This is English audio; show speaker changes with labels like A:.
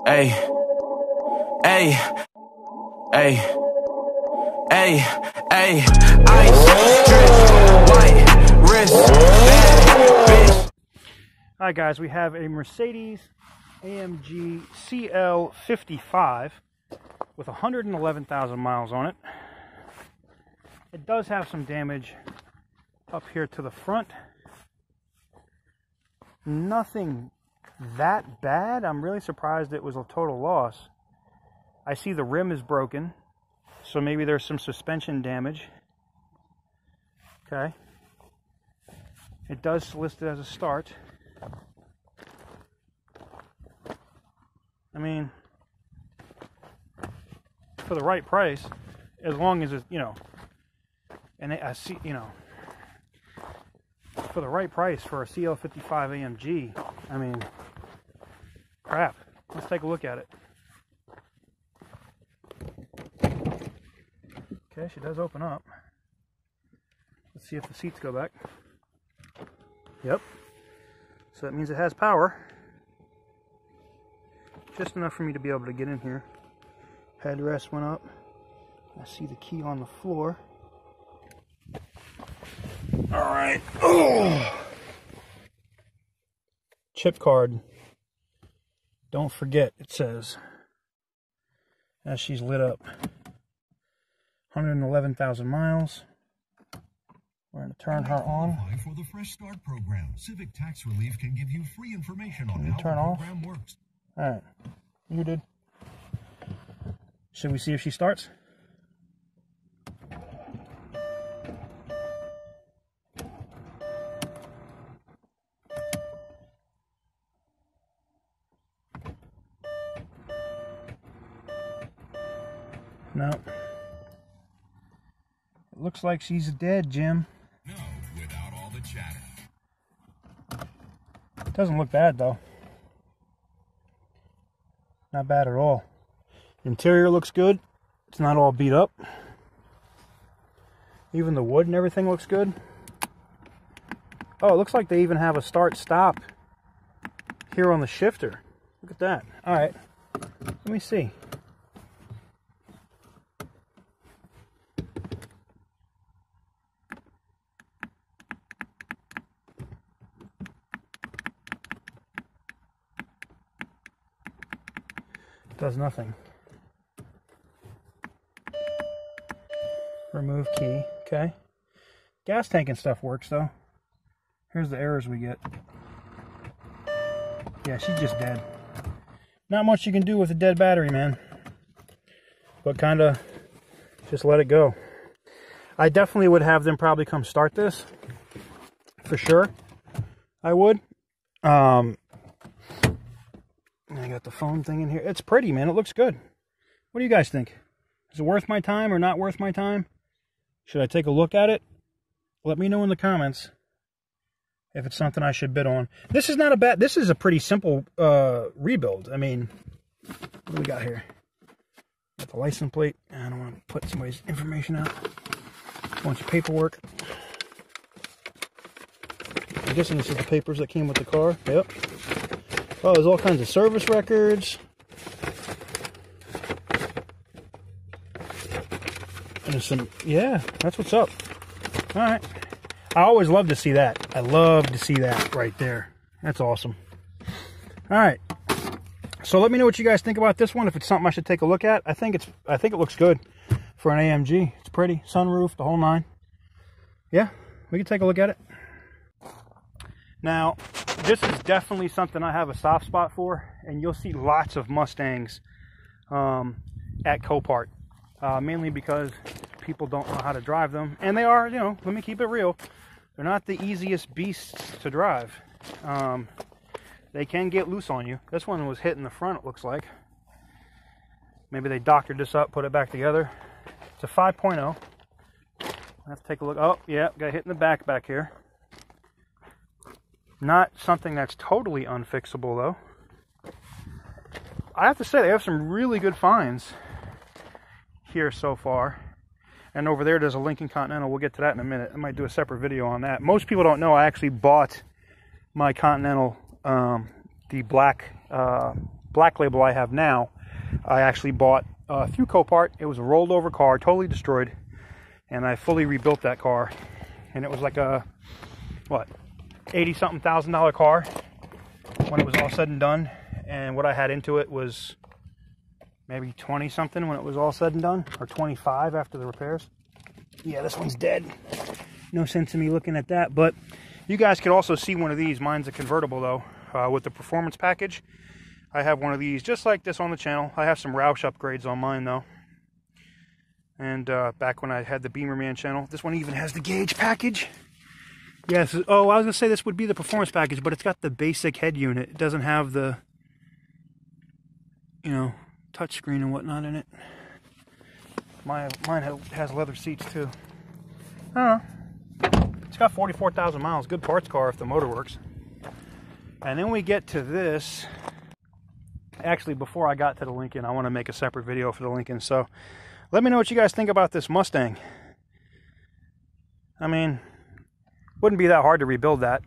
A: Hey, hey, hey, hey, hey, ice, drip, white, wrist, bad bitch.
B: Alright guys, we have a Mercedes AMG CL55 with 111,000 miles on it. It does have some damage up here to the front. Nothing that bad. I'm really surprised it was a total loss. I see the rim is broken, so maybe there's some suspension damage. Okay. It does list it as a start. I mean, for the right price, as long as it's, you know, and I see, you know, for the right price for a CL55 AMG, I mean, crap. Let's take a look at it. Okay, she does open up. Let's see if the seats go back. Yep. So that means it has power. Just enough for me to be able to get in here. Headrest went up. I see the key on the floor. Alright. Oh. Chip card. Don't forget, it says. As she's lit up. 111,000 miles. We're going to turn her on.
C: For the Fresh Start program, Civic Tax Relief can give you free information on how the program works.
B: Alright. You did. Should we see if she starts? No. It looks like she's dead, Jim.
C: No, without all the chatter.
B: Doesn't look bad, though. Not bad at all. Interior looks good. It's not all beat up. Even the wood and everything looks good. Oh, it looks like they even have a start-stop here on the shifter. Look at that. All right. Let me see. Does nothing. Remove key. Okay. Gas tank and stuff works though. Here's the errors we get. Yeah, she's just dead. Not much you can do with a dead battery, man. But kind of just let it go. I definitely would have them probably come start this. For sure. I would. I got the phone thing in here. It's pretty, man. It looks good. What do you guys think? Is it worth my time or not worth my time? Should I take a look at it? Let me know in the comments if it's something I should bid on. This is not a bad... This is a pretty simple rebuild. I mean, what do we got here? Got the license plate. I don't want to put somebody's information out. A bunch of paperwork. I'm guessing this is the papers that came with the car. Yep. Oh, there's all kinds of service records. And there's some, yeah, that's what's up. All right. I always love to see that. I love to see that right there. That's awesome. All right. So let me know what you guys think about this one. If it's something I should take a look at. I think it looks good for an AMG. It's pretty. Sunroof, the whole nine. Yeah, we can take a look at it. Now, this is definitely something I have a soft spot for, and you'll see lots of Mustangs at Copart, mainly because people don't know how to drive them, and they are, you know, let me keep it real, they're not the easiest beasts to drive. They can get loose on you. This one was hit in the front, it looks like. Maybe they doctored this up, put it back together. It's a 5.0. I have to take a look. Oh, yeah, got hit in the back here. Not something that's totally unfixable, though. I have to say, they have some really good finds here so far. And over there's a Lincoln Continental. We'll get to that in a minute. I might do a separate video on that. Most people don't know I actually bought my Continental, the black black label I have now, I actually bought through Copart. It was a rolled over car, totally destroyed, and I fully rebuilt that car. And it was like a, what, $80-something thousand car when it was all said and done. And what I had into it was maybe 20-something when it was all said and done, or 25 after the repairs. Yeah, this one's dead. No sense in me looking at that, but you guys could also see one of these. Mine's a convertible though, with the performance package. I have one of these just like this on the channel. I have some Roush upgrades on mine though. And back when I had the Beamer Man channel, this one even has the gauge package. Yes, oh, I was gonna say this would be the performance package, but it's got the basic head unit. It doesn't have the, you know, touchscreen and whatnot in it. Mine has leather seats too. I don't know. It's got 44,000 miles. Good parts car if the motor works. And then we get to this. Actually, before I got to the Lincoln, I want to make a separate video for the Lincoln. So let me know what you guys think about this Mustang. I mean, wouldn't be that hard to rebuild that.